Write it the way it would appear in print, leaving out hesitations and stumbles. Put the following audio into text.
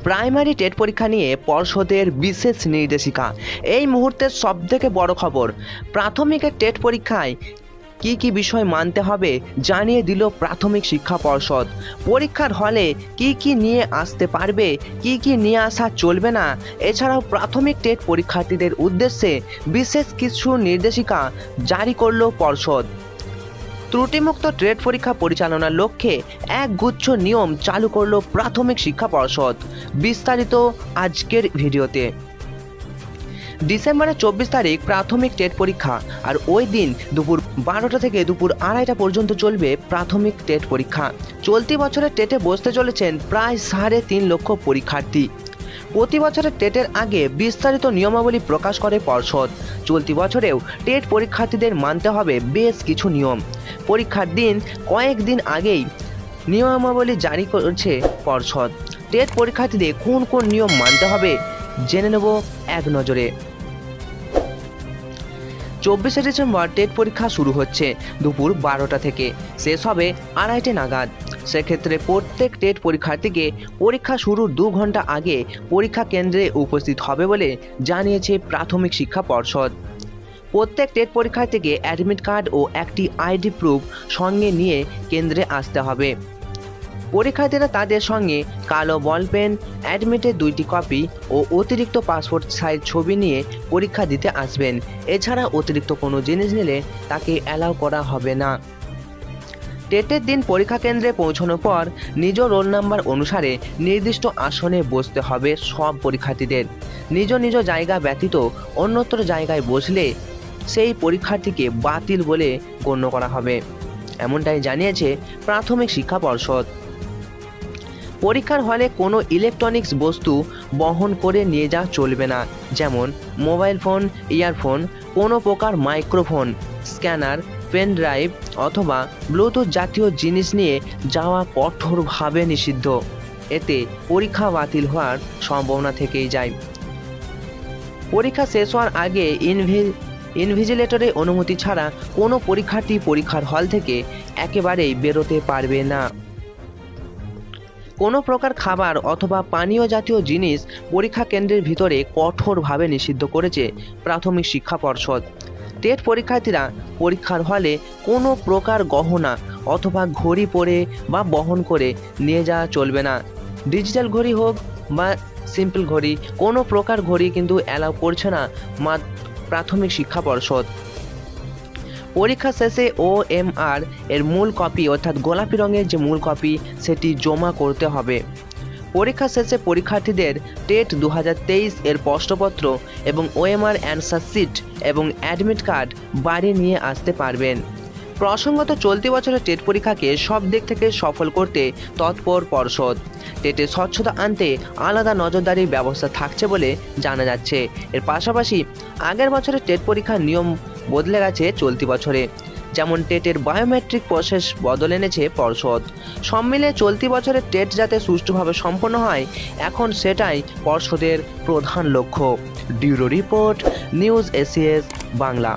Primary TET পরীক্ষা নিয়ে পর্ষদের বিশেষ নির্দেশিকা। এই মুহূর্তের সবথেকে বড় খবর, প্রাথমিকের টেট পরীক্ষায় কি কি বিষয় মানতে হবে জানিয়ে দিল প্রাথমিক শিক্ষা পর্ষদ। পরীক্ষার হলে কি কি নিয়ে আসতে পারবে, কি কি নিয়ে আসা চলবে না, এছাড়াও প্রাথমিক টেট পরীক্ষার্থীদের উদ্দেশ্যে বিশেষ কিছু নির্দেশিকা জারি করল পর্ষদ। ত্রুটিমুক্ত টেট পরীক্ষা পরিচালনার লক্ষ্যে একগুচ্ছ নিয়ম চালু করল প্রাথমিক শিক্ষা পর্ষদ। বিস্তারিত আজকের ভিডিওতে। ডিসেম্বরের 24 তারিখ প্রাথমিক টেট পরীক্ষা, আর ওই দিন দুপুর 12টা থেকে দুপুর 2:30 পর্যন্ত চলবে প্রাথমিক টেট পরীক্ষা। চলতি বছরের টেটে বসতে চলেছেন প্রায় 3.5 লক্ষ পরীক্ষার্থী। প্রতি বছরের টেটের আগে বিস্তারিত নিয়মাবলী প্রকাশ করে পর্ষদ। চলতি বছরেও টেট পরীক্ষার্থীদের মানতে হবে বেশ কিছু নিয়ম। পরীক্ষার দিন কয়েকদিন আগেই নিয়মাবলী জারি করেছে পর্ষদ। টেট পরীক্ষার্থীদের কোন কোন নিয়ম মানতে হবে জেনে নেব এক নজরে। 24শে ডিসেম্বর টেট পরীক্ষা শুরু হচ্ছে দুপুর 12টা থেকে, শেষ হবে 2:30 নাগাদ। সেক্ষেত্রে প্রত্যেক টেট পরীক্ষার্থীকে পরীক্ষা শুরুর 2 ঘন্টা আগে পরীক্ষা কেন্দ্রে উপস্থিত হবে বলে জানিয়েছে প্রাথমিক শিক্ষা পর্ষদ। প্রত্যেক টেট পরীক্ষার্থীকে অ্যাডমিট কার্ড ও একটি আইডি প্রুফ সঙ্গে নিয়ে কেন্দ্রে আসতে হবে। পরীক্ষার্থীরা তাদের সঙ্গে কালো বলপেন, অ্যাডমিটের 2টি কপি ও অতিরিক্ত পাসপোর্ট সাইজ ছবি নিয়ে পরীক্ষা দিতে আসবেন। এছাড়া অতিরিক্ত কোনো জিনিস নিলে তাকে অ্যালাউ করা হবে না। টেটের দিন পরীক্ষা কেন্দ্রে পৌঁছানোর পর নিজ রোল নাম্বার অনুসারে নির্দিষ্ট আসনে বসতে হবে সব পরীক্ষার্থীদের। নিজ নিজ জায়গা ব্যতীত অন্যত্র জায়গায় বসলে সেই পরীক্ষার্থীকে বাতিল বলে গণ্য করা হবে, এমনটাই জানিয়েছে প্রাথমিক শিক্ষা পর্ষদ। পরীক্ষার হলে কোনো ইলেকট্রনিক্স বস্তু বহন করে নিয়ে যাওয়া চলবে না, যেমন মোবাইল ফোন, ইয়ারফোন, কোনো প্রকার মাইক্রোফোন, স্ক্যানার, পেন ড্রাইভ অথবা ব্লুটুথ জাতীয় জিনিস নিয়ে যাওয়া কঠোরভাবে নিষিদ্ধ। এতে পরীক্ষা বাতিল হওয়ার সম্ভাবনা থেকেই যায়। পরীক্ষা শেষ হওয়ার আগে ইনভিজিলেটরের অনুমতি ছাড়া কোনো পরীক্ষার্থী পরীক্ষার হল থেকে একেবারেই বেরোতে পারবে না। কোনো প্রকার খাবার অথবা পানীয় জাতীয় জিনিস পরীক্ষা কেন্দ্রের ভিতরে কঠোরভাবে নিষিদ্ধ করেছে প্রাথমিক শিক্ষা পর্ষদ। টেট পরীক্ষার্থীরা পরীক্ষার হলে কোনো প্রকার গহনা অথবা ঘড়ি পরে বা বহন করে নিয়ে যাওয়া চলবে না। ডিজিটাল ঘড়ি হোক বা সিম্পল ঘড়ি, কোনো প্রকার ঘড়ি কিন্তু অ্যালাউ করছে না প্রাথমিক শিক্ষা পর্ষদ। পরীক্ষা শেষে OMR এর মূল কপি অর্থাৎ গোলাপি রঙের যে মূল কপি সেটি জমা করতে হবে। পরীক্ষা শেষে পরীক্ষার্থীদের টেট 2023 এর প্রশ্নপত্র এবং OMR অ্যান্সার শিট এবং অ্যাডমিট কার্ড বাড়ি নিয়ে আসতে পারবেন। প্রসঙ্গত চলতি বছরের টেট পরীক্ষাকে সব দিক থেকে সফল করতে তৎপর পর্ষদ। টেটে স্বচ্ছতা আনতে আলাদা নজরদারির ব্যবস্থা থাকছে বলে জানা যাচ্ছে। এর পাশাপাশি আগের বছরের টেট পরীক্ষার নিয়ম বদলে গেছে চলতি বছরে, যেমন টেটের বায়োমেট্রিক প্রসেস বদল এনেছে পর্ষদ। সব মিলে চলতি বছরের টেট যাতে সুষ্ঠুভাবে সম্পন্ন হয়, এখন সেটাই পর্ষদের প্রধান লক্ষ্য। Bureau report, news SES Bangla.